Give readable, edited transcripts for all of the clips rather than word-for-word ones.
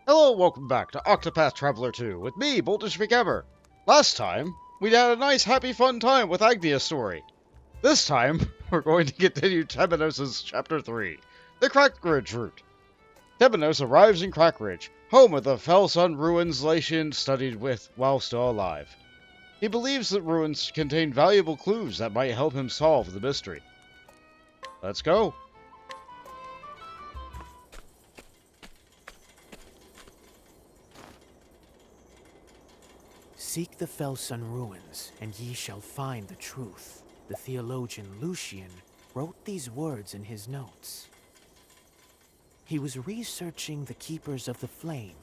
Hello, welcome back to Octopath Traveler 2 with me, Boltish McGammar. Last time, we had a nice, happy, fun time with Agnia's story. This time, we're going to continue Temeos' Chapter 3, the Crackridge route. Temeos arrives in Crackridge, home of the Fellsun ruins Latian studied with while still alive. He believes that ruins contain valuable clues that might help him solve the mystery. Let's go. Seek the Fellsun ruins, and ye shall find the truth. The theologian Lucian wrote these words in his notes. He was researching the Keepers of the Flame.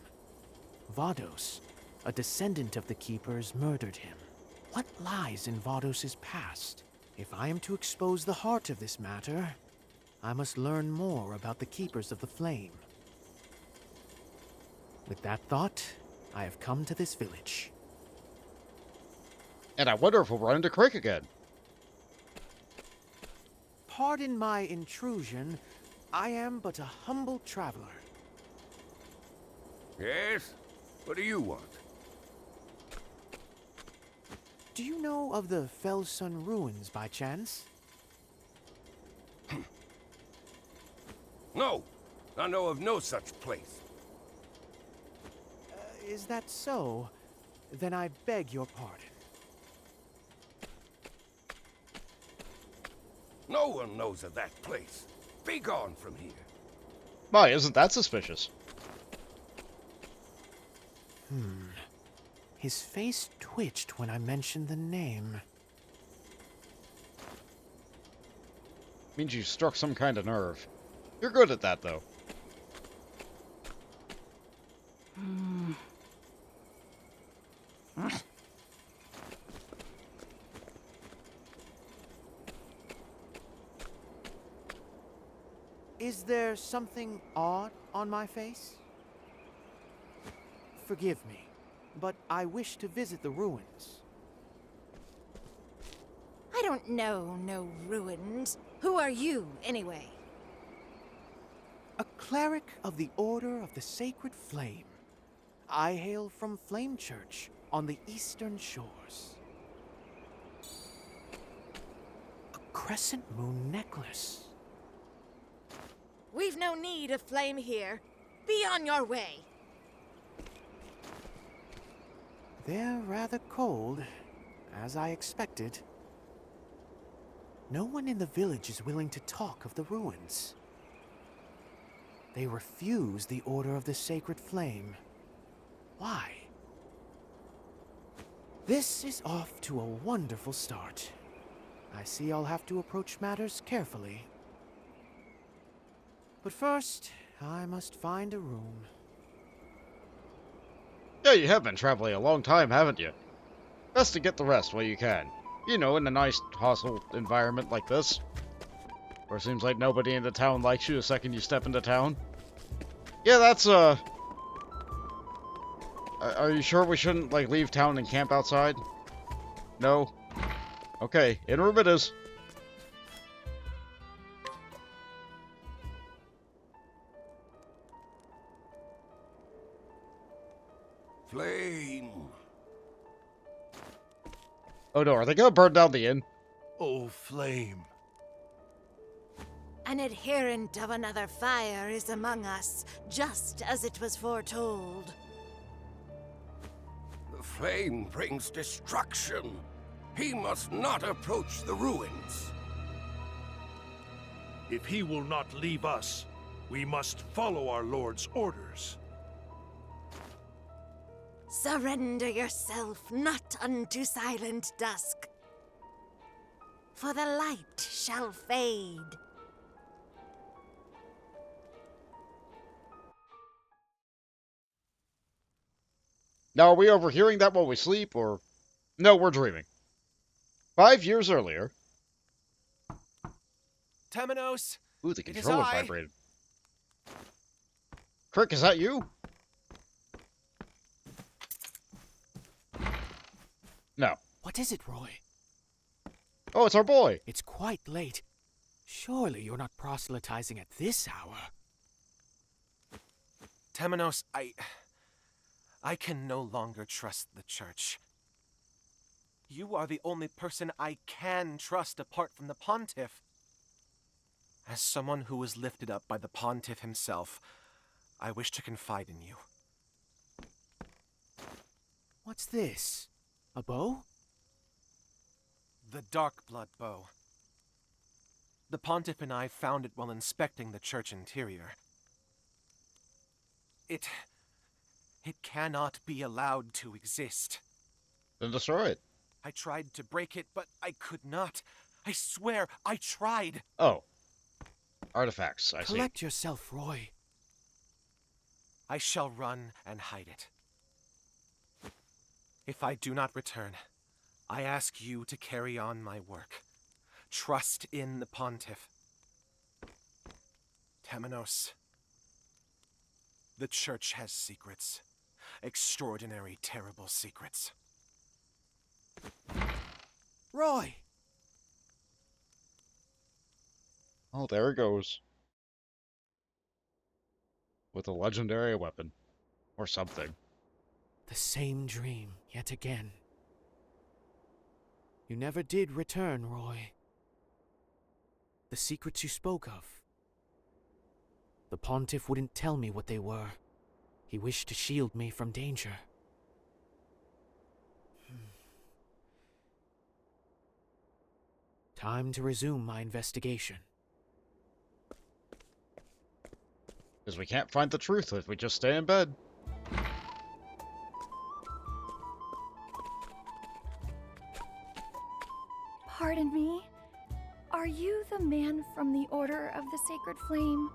Vados, a descendant of the Keepers, murdered him. What lies in Vados' past? If I am to expose the heart of this matter, I must learn more about the Keepers of the Flame. With that thought, I have come to this village. And I wonder if we'll run into Craig again. Pardon my intrusion. I am but a humble traveler. Yes? What do you want? Do you know of the Fellsun ruins by chance? No, I know of no such place. Is that so? Then I beg your pardon. No one knows of that place. Be gone from here. Why, isn't that suspicious? His face twitched when I mentioned the name. Means you struck some kind of nerve. You're good at that, though. Is there something odd on my face? Forgive me, but I wish to visit the ruins. I don't know no ruins. Who are you, anyway? A cleric of the Order of the Sacred Flame. I hail from Flame Church on the eastern shores. A crescent moon necklace. We've no need of flame here. Be on your way. They're rather cold, as I expected. No one in the village is willing to talk of the ruins. They refuse the Order of the Sacred Flame. Why? This is off to a wonderful start. I see I'll have to approach matters carefully. But first, I must find a room. Yeah, you have been traveling a long time, haven't you? Best to get the rest while you can. You know, in a nice, hostile environment like this. Where it seems like nobody in the town likes you the second you step into town. Yeah, that's, Are you sure we shouldn't, like, leave town and camp outside? No? Okay, in room it is. Flame. Oh no, are they gonna burn down the inn? Oh, flame. An adherent of another fire is among us, just as it was foretold. The flame brings destruction. He must not approach the ruins. If he will not leave us, we must follow our Lord's orders. Surrender yourself not unto silent dusk, for the light shall fade. Now, are we overhearing that while we sleep, or... No, we're dreaming. 5 years earlier... Temeos! Ooh, the It is controller I. vibrated. Crick, is that you? No. What is it, Roy? Oh, it's our boy. It's quite late. Surely you're not proselytizing at this hour. Temeos, I can no longer trust the Church. You are the only person I can trust apart from the Pontiff. As someone who was lifted up by the Pontiff himself, I wish to confide in you. What's this? A bow? The Dark Blood Bow. The Pontiff and I found it while inspecting the church interior. It cannot be allowed to exist. Then destroy it. I tried to break it, but I could not. I swear, I tried. Oh. Artifacts, I see. Collect yourself, Roy. I shall run and hide it. If I do not return, I ask you to carry on my work. Trust in the Pontiff. Temeos. The Church has secrets. Extraordinary, terrible secrets. Roy! Oh, there it goes. With a legendary weapon. Or something. The same dream, yet again. You never did return, Roy. The secrets you spoke of. The Pontiff wouldn't tell me what they were. He wished to shield me from danger. Time to resume my investigation. Because we can't find the truth if we just stay in bed. Pardon me? Are you the man from the Order of the Sacred Flame?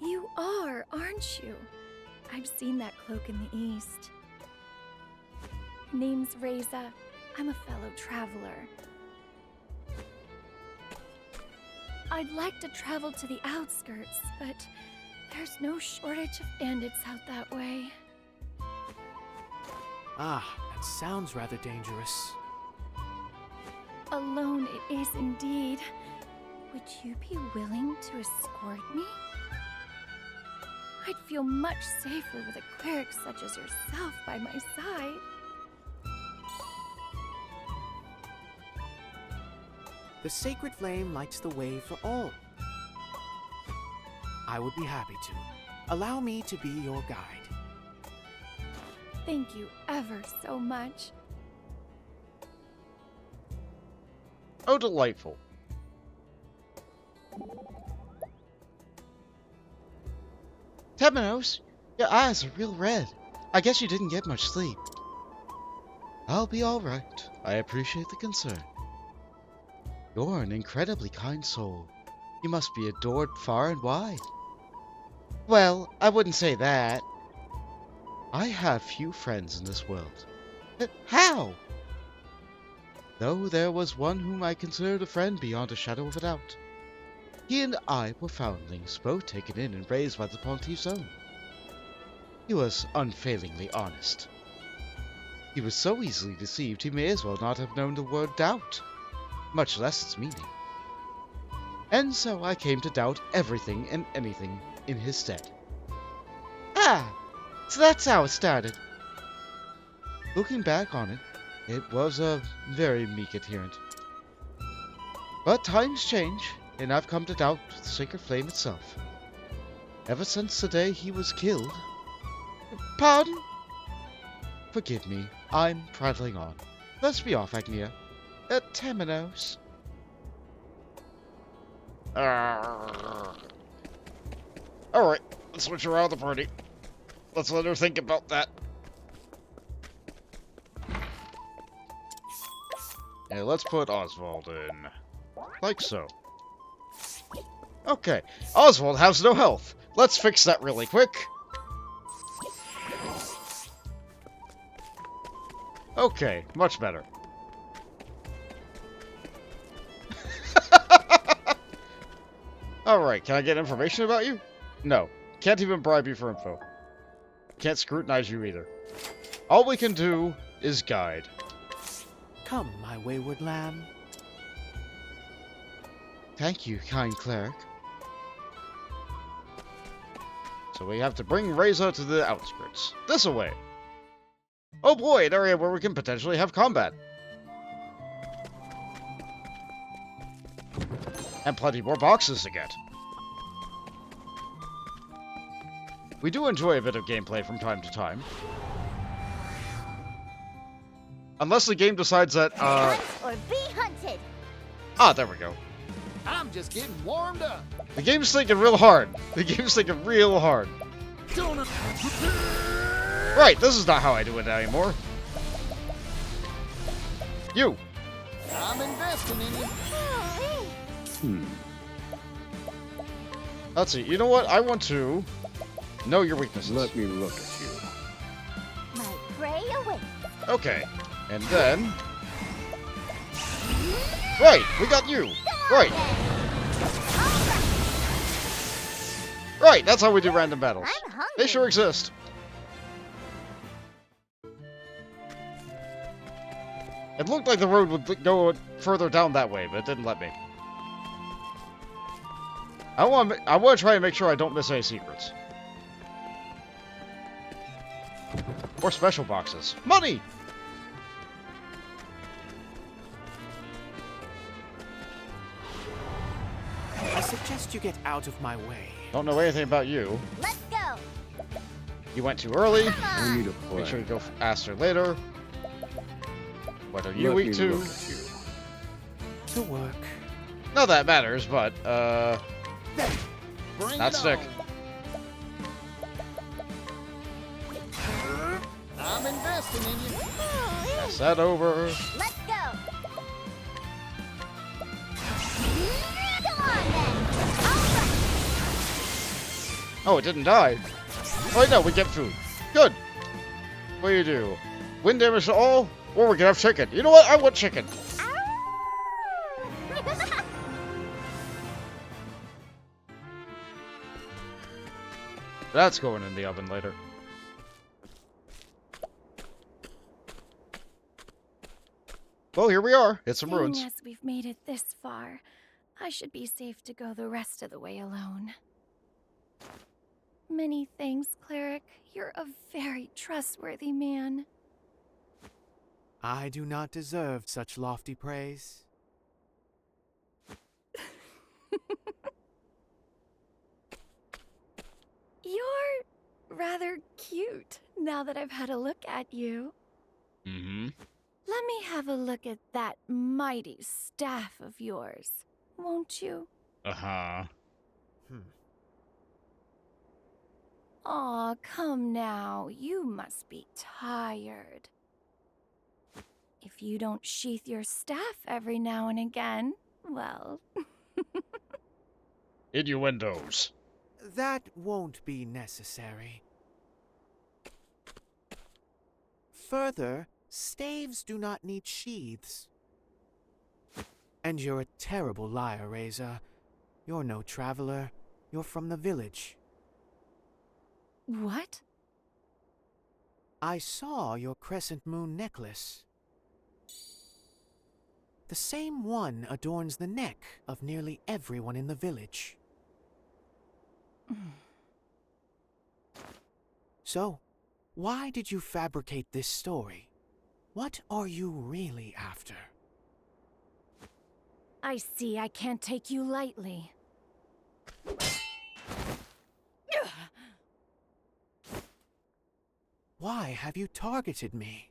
You are, aren't you? I've seen that cloak in the east. Name's Reza. I'm a fellow traveler. I'd like to travel to the outskirts, but there's no shortage of bandits out that way. Ah, that sounds rather dangerous. Alone it is indeed. Would you be willing to escort me? I'd feel much safer with a cleric such as yourself by my side. The Sacred Flame lights the way for all. I would be happy to. Allow me to be your guide. Thank you ever so much. Oh, delightful. Temeos, your eyes are real red. I guess you didn't get much sleep. I'll be alright. I appreciate the concern. You're an incredibly kind soul. You must be adored far and wide. Well, I wouldn't say that. I have few friends in this world. But how? Though there was one whom I considered a friend beyond a shadow of a doubt. He and I were foundlings, both taken in and raised by the Pontiff's own. He was unfailingly honest. He was so easily deceived he may as well not have known the word doubt, much less its meaning. And so I came to doubt everything and anything in his stead. Ah, so that's how it started. Looking back on it, it was a very meek adherent. But times change, and I've come to doubt the Sacred Flame itself. Ever since the day he was killed. Pardon? Forgive me, I'm prattling on. Let's be off, Agnia. Temeos. Alright, let's switch around the party. Let's let her think about that. Yeah, let's put Oswald in. Like so. Okay, Oswald has no health. Let's fix that really quick. Okay, much better. Alright, can I get information about you? No. Can't even bribe you for info. Can't scrutinize you either. All we can do is guide. Come, my wayward lamb. Thank you, kind cleric. So we have to bring Reza to the outskirts. This away. Oh boy, an area where we can potentially have combat. And plenty more boxes to get. We do enjoy a bit of gameplay from time to time. Unless the game decides that, Hunt or be hunted. Ah, there we go. I'm just getting warmed up. The game's thinking real hard. The game's thinking real hard. Right, this is not how I do it anymore. You. I'm investing in you. Let's see. You know what? I want to know your weaknesses. Let me look at you. My prey awaits. Okay. And then... Right, we got you. Right. Right, that's how we do random battles. I'm hungry. They sure exist. It looked like the road would go further down that way, but it didn't let me. I want to try and make sure I don't miss any secrets. Or special boxes. Money! I suggest you get out of my way. Don't know anything about you. Let's go. You went too early. Come I on. need a plan. Make sure you go faster later. What are you Let weak me to? look at you. To work. Not that matters, but, Bring not it stick. on. I'm investing in you. Pass that over. Let's go. Come on then. All right. Oh, it didn't die. Oh, no, we get food. Good. What do you do? Wind damage to all? Or we can have chicken. You know what? I want chicken. That's going in the oven later. Well, here we are. It's some ruins. Seeing as we've made it this far, I should be safe to go the rest of the way alone. Many thanks, Cleric. You're a very trustworthy man. I do not deserve such lofty praise. You're rather cute now that I've had a look at you. Mm-hmm. Let me have a look at that mighty staff of yours, won't you? Uh-huh. Aw, come now. You must be tired. If you don't sheath your staff every now and again, well... Innuendos. That won't be necessary. Further, staves do not need sheaths. And you're a terrible liar, Reza. You're no traveler. You're from the village. What? I saw your crescent moon necklace. The same one adorns the neck of nearly everyone in the village. So, why did you fabricate this story? What are you really after? I see I can't take you lightly. Why have you targeted me?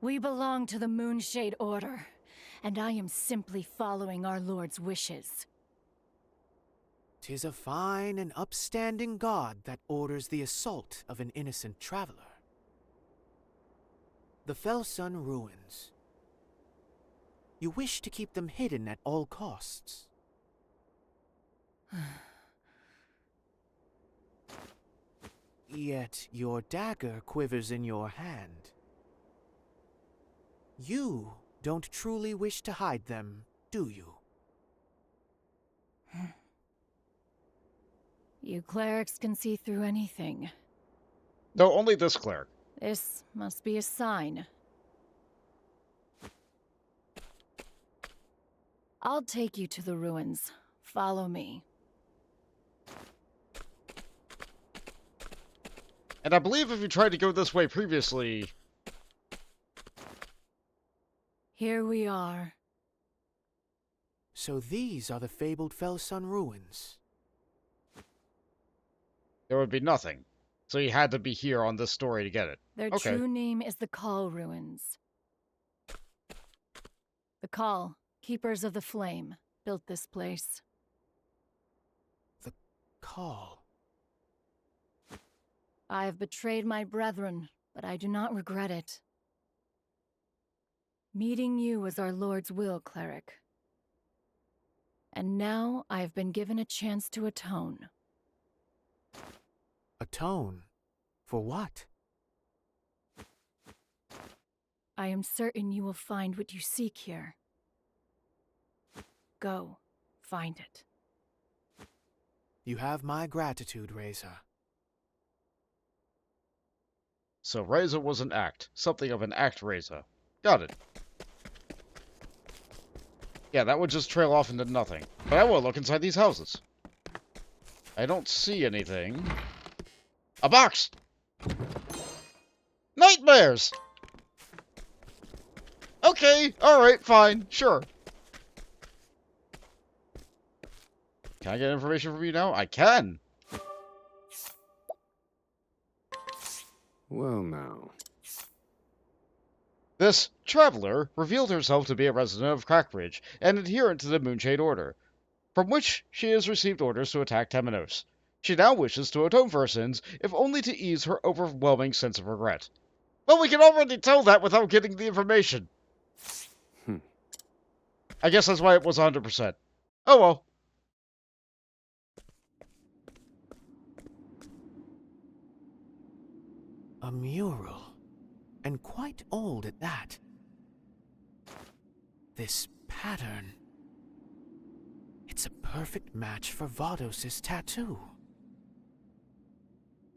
We belong to the Moonshade Order, and I am simply following our Lord's wishes. 'Tis a fine and upstanding god that orders the assault of an innocent traveler. The Fellsun ruins. You wish to keep them hidden at all costs. Yet your dagger quivers in your hand. You don't truly wish to hide them, do you? You clerics can see through anything. No, only this cleric. This must be a sign. I'll take you to the ruins. Follow me. And I believe if you tried to go this way previously... Here we are. So these are the fabled Fellsun ruins. there would be nothing. So you had to be here on this story to get it. Their Okay. true name is the Call Ruins. The Call, Keepers of the Flame, built this place. The Call. I have betrayed my brethren, but I do not regret it. Meeting you was our Lord's will, Cleric. And now I have been given a chance to atone. Atone? For what? I am certain you will find what you seek here. Go, find it. You have my gratitude, Reza. So Reza was an act. Something of an act Reza. Got it. Yeah, that would just trail off into nothing. But I will look inside these houses. I don't see anything. A box! Nightmares! Okay, alright, fine, sure. Can I get information from you now? I can! Well, now. This traveler revealed herself to be a resident of Crackridge, and adherent to the Moonshade Order, from which she has received orders to attack Temeos. She now wishes to atone for her sins, if only to ease her overwhelming sense of regret. Well, we can already tell that without getting the information. I guess that's why it was 100%. Oh well. A mural. And quite old at that. This pattern. It's a perfect match for Vados' tattoo.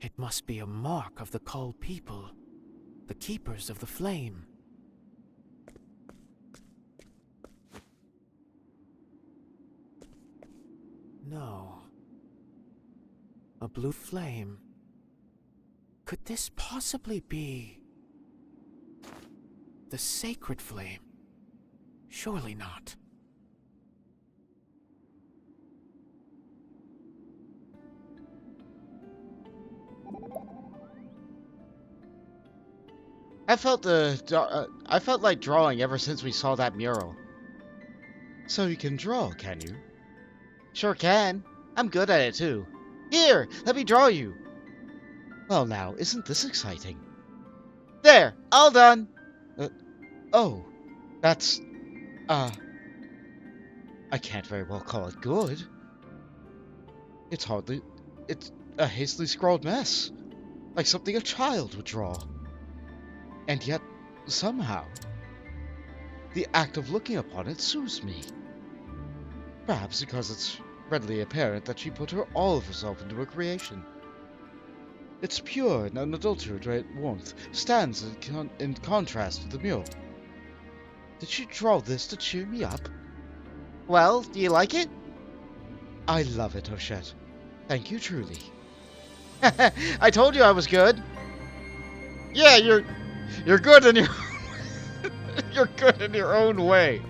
It must be a mark of the Cull people, the Keepers of the Flame. No. A blue flame. Could this possibly be the sacred flame? Surely not. I felt like drawing ever since we saw that mural. So you can draw, can you? Sure can. I'm good at it too. Here, let me draw you. Well now, isn't this exciting? There, all done. Oh, that's, I can't very well call it good. It's a hastily scrawled mess. Like something a child would draw. And yet, somehow, the act of looking upon it soothes me. Perhaps because it's readily apparent that she put all of herself into a creation. Its pure and unadulterated warmth stands in contrast to the mural. Did she draw this to cheer me up? Well, do you like it? I love it, Hachette. Thank you truly. I told you I was good. Yeah, you're good in your you're good in your own way.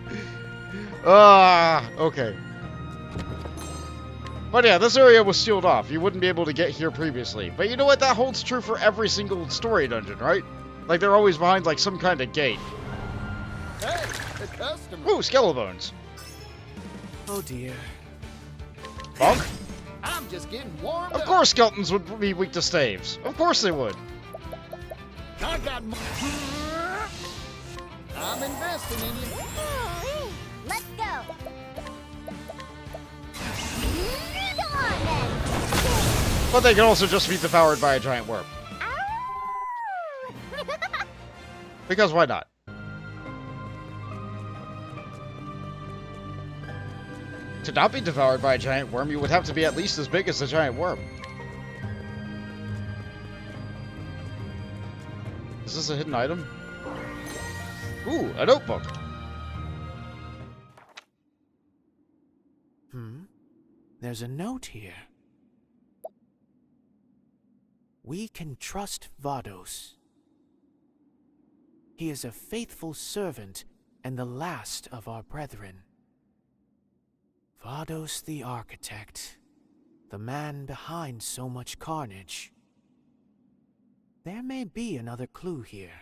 Okay. But yeah, this area was sealed off. You wouldn't be able to get here previously. But you know what? That holds true for every single story dungeon, right? Like, they're always behind, like, some kind of gate. Hey, a customer. Ooh, Skelebones. Oh dear. Bonk? I'm just getting warmed Of up. course skeletons would be weak to staves. Of course they would. I got more. I'm investing in you. Ooh-wee. Let's go. Come on, then. But they can also just be devoured by a giant worm. Ow. Because why not? To not be devoured by a giant worm, you would have to be at least as big as a giant worm. Is this a hidden item? Ooh, a notebook. There's a note here. we can trust Vados. He is a faithful servant and the last of our brethren. Vados the Architect, the man behind so much carnage. There may be another clue here.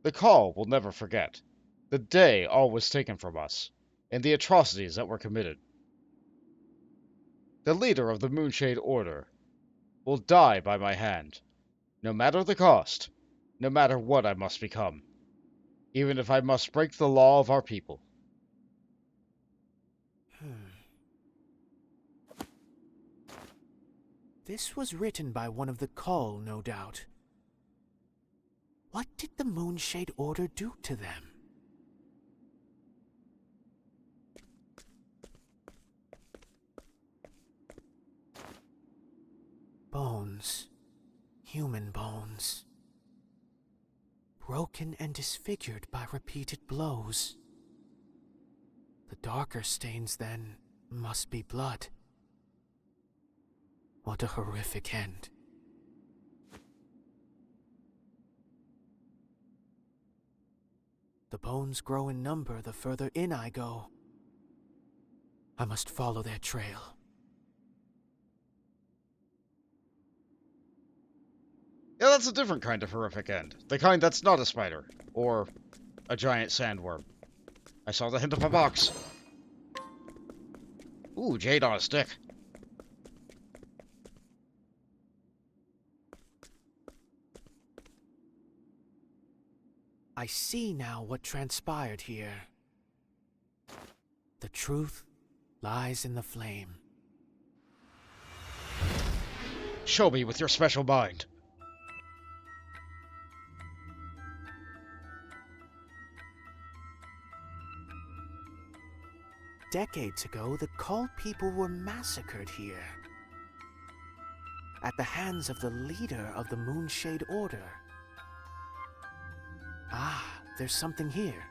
The Call will never forget the day all was taken from us, and the atrocities that were committed. The leader of the Moonshade Order will die by my hand, no matter the cost, no matter what I must become, even if I must break the law of our people. This was written by one of the Call, no doubt. What did the Moonshade Order do to them? Bones. Human bones. Broken and disfigured by repeated blows. The darker stains, then, must be blood. What a horrific end. The bones grow in number the further in I go. I must follow their trail. Yeah, that's a different kind of horrific end. The kind that's not a spider, or a giant sandworm. I saw the hint of a box. Ooh, jade on a stick. I see now what transpired here. The truth lies in the flame. Show me with your special mind. Decades ago, the Call people were massacred here. At the hands of the leader of the Moonshade Order. Ah, there's something here.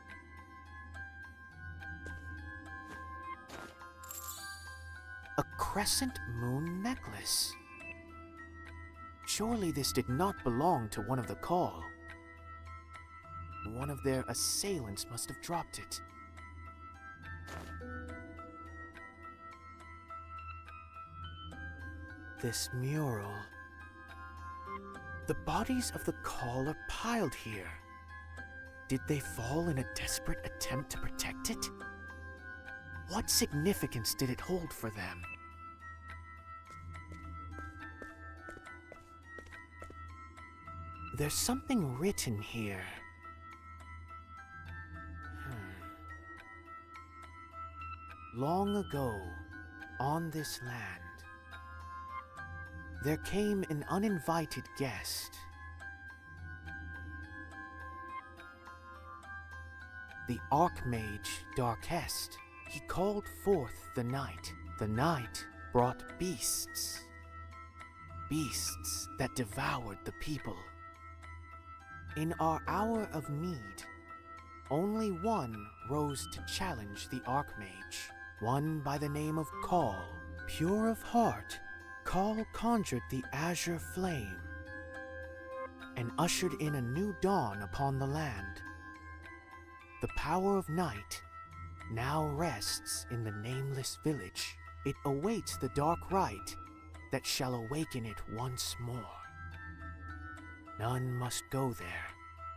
A crescent moon necklace. Surely this did not belong to one of the Call. One of their assailants must have dropped it. This mural. The bodies of the Call are piled here. Did they fall in a desperate attempt to protect it? What significance did it hold for them? There's something written here. Long ago, on this land, there came an uninvited guest. The Archmage Darkest. He called forth the night. The night brought beasts. Beasts that devoured the people. In our hour of need, only one rose to challenge the Archmage. One by the name of Call. Pure of heart, Call conjured the azure flame and ushered in a new dawn upon the land. The power of night now rests in the nameless village. It awaits the dark rite that shall awaken it once more. None must go there.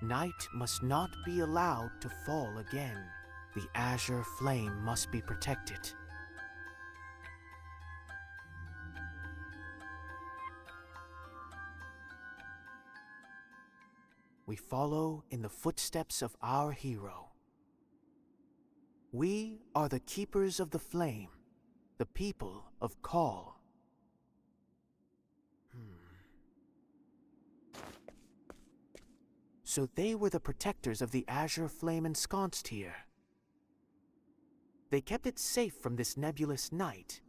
Night must not be allowed to fall again. The azure flame must be protected. We follow in the footsteps of our hero. We are the keepers of the flame, the people of Call. So they were the protectors of the azure flame ensconced here. They kept it safe from this nebulous night.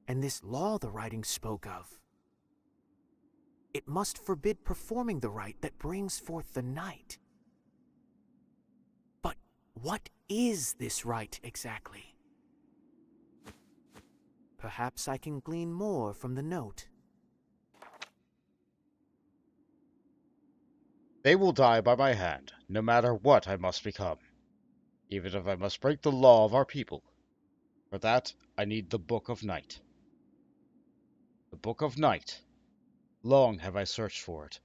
And this law the writing spoke of. It must forbid performing the rite that brings forth the night. But what is this rite exactly? Perhaps I can glean more from the note. They will die by my hand, no matter what I must become, even if I must break the law of our people. For that, I need the Book of Night. The Book of Night. Long have I searched for it.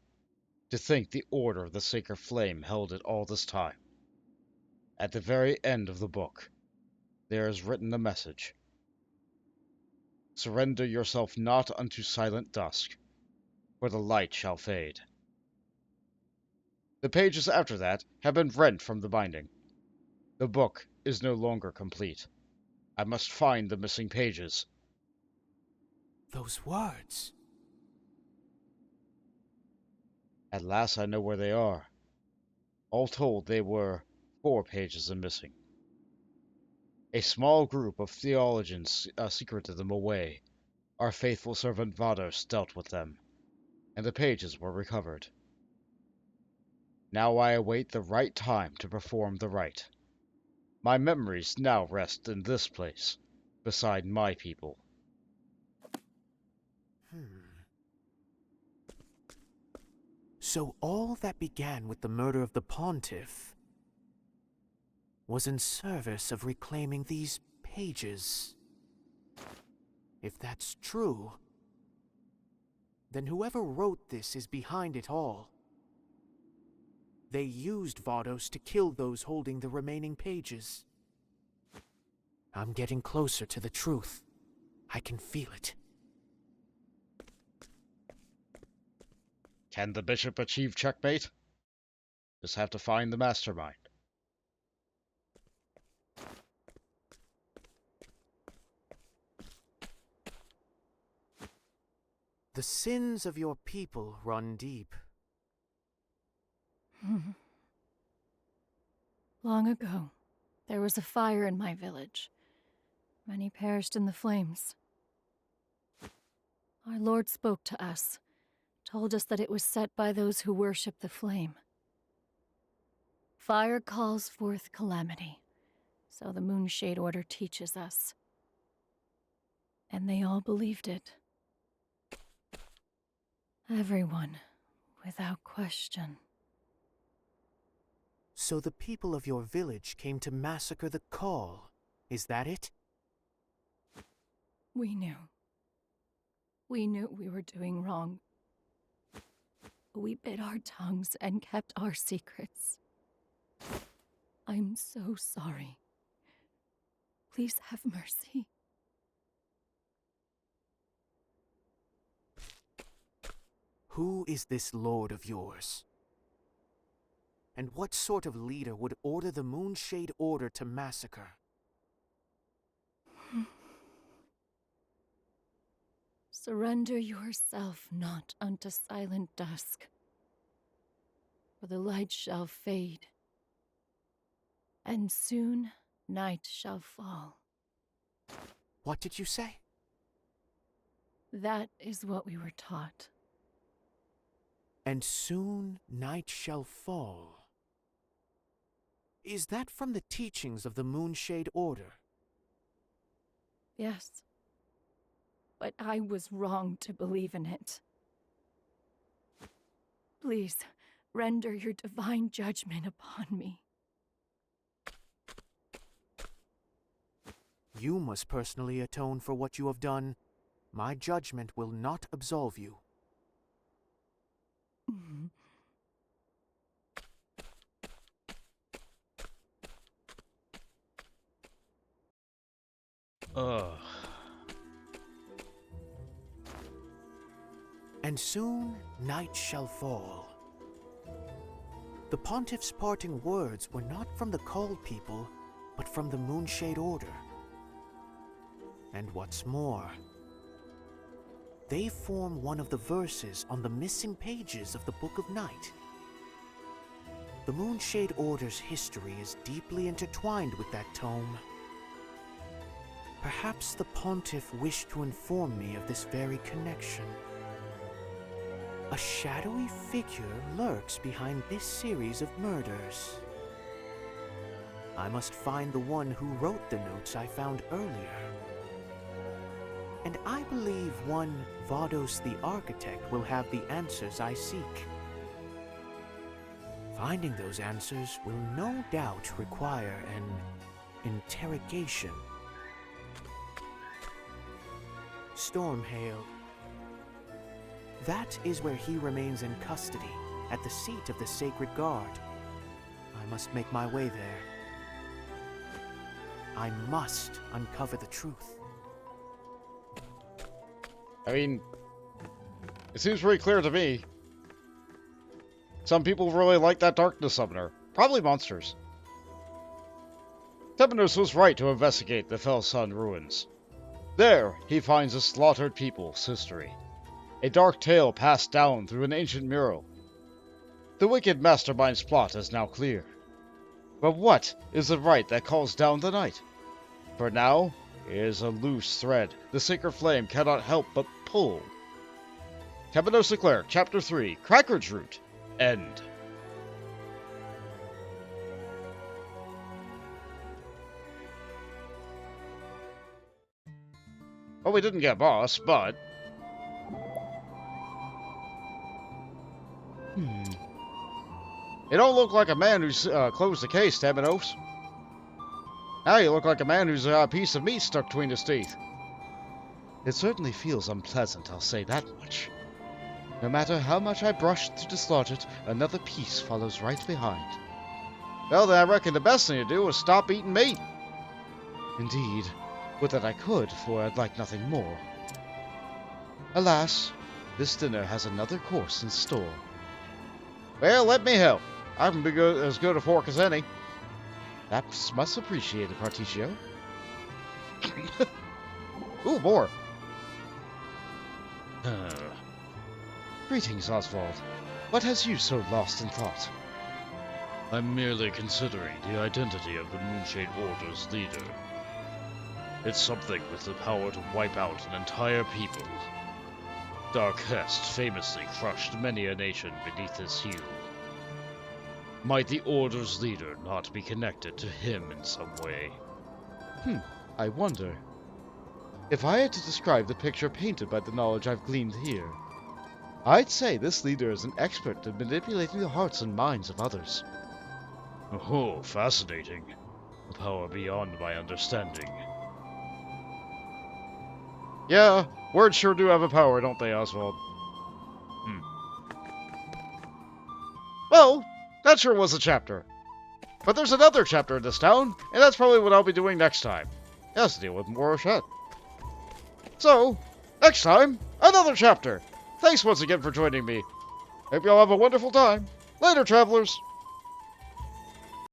To think the Order of the Sacred Flame held it all this time. At the very end of the book, there is written a message. Surrender yourself not unto silent dusk, for the light shall fade. The pages after that have been rent from the binding. The book is no longer complete. I must find the missing pages. Those words. At last I know where they are. All told, they were 4 pages missing. A small group of theologians secreted them away. Our faithful servant Vados dealt with them, and the pages were recovered. Now I await the right time to perform the rite. My memories now rest in this place, beside my people. So all that began with the murder of the Pontiff was in service of reclaiming these pages. If that's true, then whoever wrote this is behind it all. They used Vados to kill those holding the remaining pages. I'm getting closer to the truth. I can feel it. Can the bishop achieve checkmate? Just have to find the mastermind. The sins of your people run deep. Long ago, there was a fire in my village. Many perished in the flames. Our Lord spoke to us, told us that it was set by those who worship the flame. Fire calls forth calamity, so the Moonshade Order teaches us. And they all believed it. Everyone, without question. So the people of your village came to massacre the Call. Is that it? We knew. We knew we were doing wrong. We bit our tongues and kept our secrets. I'm so sorry. Please have mercy. Who is this lord of yours? And what sort of leader would order the Moonshade Order to massacre? Surrender yourself not unto silent dusk, for the light shall fade, and soon night shall fall. What did you say? That is what we were taught. And soon night shall fall. Is that from the teachings of the Moonshade Order? Yes. But I was wrong to believe in it. Please, render your divine judgment upon me. You must personally atone for what you have done. My judgment will not absolve you. Ugh. And soon night shall fall. The Pontiff's parting words were not from the Called people, but from the Moonshade Order. And what's more, they form one of the verses on the missing pages of the Book of Night. The Moonshade Order's history is deeply intertwined with that tome. Perhaps the Pontiff wished to inform me of this very connection. A shadowy figure lurks behind this series of murders. I must find the one who wrote the notes I found earlier. And I believe one Vados the Architect will have the answers I seek. Finding those answers will no doubt require an interrogation. Stormhail. That is where he remains in custody, at the seat of the Sacred Guard. I must make my way there. I must uncover the truth. I mean, it seems pretty clear to me. Some people really like that Darkness Summoner. Probably monsters. Temeos was right to investigate the Fellsun ruins. There, he finds a slaughtered people's history. A dark tale passed down through an ancient mural. The wicked mastermind's plot is now clear. But what is the right that calls down the night? For now, it is a loose thread the sacred flame cannot help but pull. Temeos the Cleric, Chapter 3, Crackridge Route, End. Well, we didn't get boss, but... You don't look like a man who's closed the case, Temeos. Now you look like a man who's a piece of meat stuck between his teeth. It certainly feels unpleasant, I'll say that much. No matter how much I brush to dislodge it, another piece follows right behind. Well, then I reckon the best thing to do is stop eating meat. Indeed. Would that I could, for I'd like nothing more. Alas, this dinner has another course in store. Well, let me help. I can be as good a fork as any. That's much appreciated, Particio. Ooh, more. Greetings, Oswald. What has you so lost in thought? I'm merely considering the identity of the Moonshade Order's leader. It's something with the power to wipe out an entire people. Dark Hest famously crushed many a nation beneath his heel. Might the Order's leader not be connected to him in some way? I wonder. If I had to describe the picture painted by the knowledge I've gleaned here, I'd say this leader is an expert at manipulating the hearts and minds of others. Oh, fascinating. A power beyond my understanding. Yeah, words sure do have a power, don't they, Oswald? Well, that sure was a chapter. But there's another chapter in this town, and that's probably what I'll be doing next time. It has to deal with more shit. So, next time, another chapter. Thanks once again for joining me. Hope y'all have a wonderful time. Later, travelers.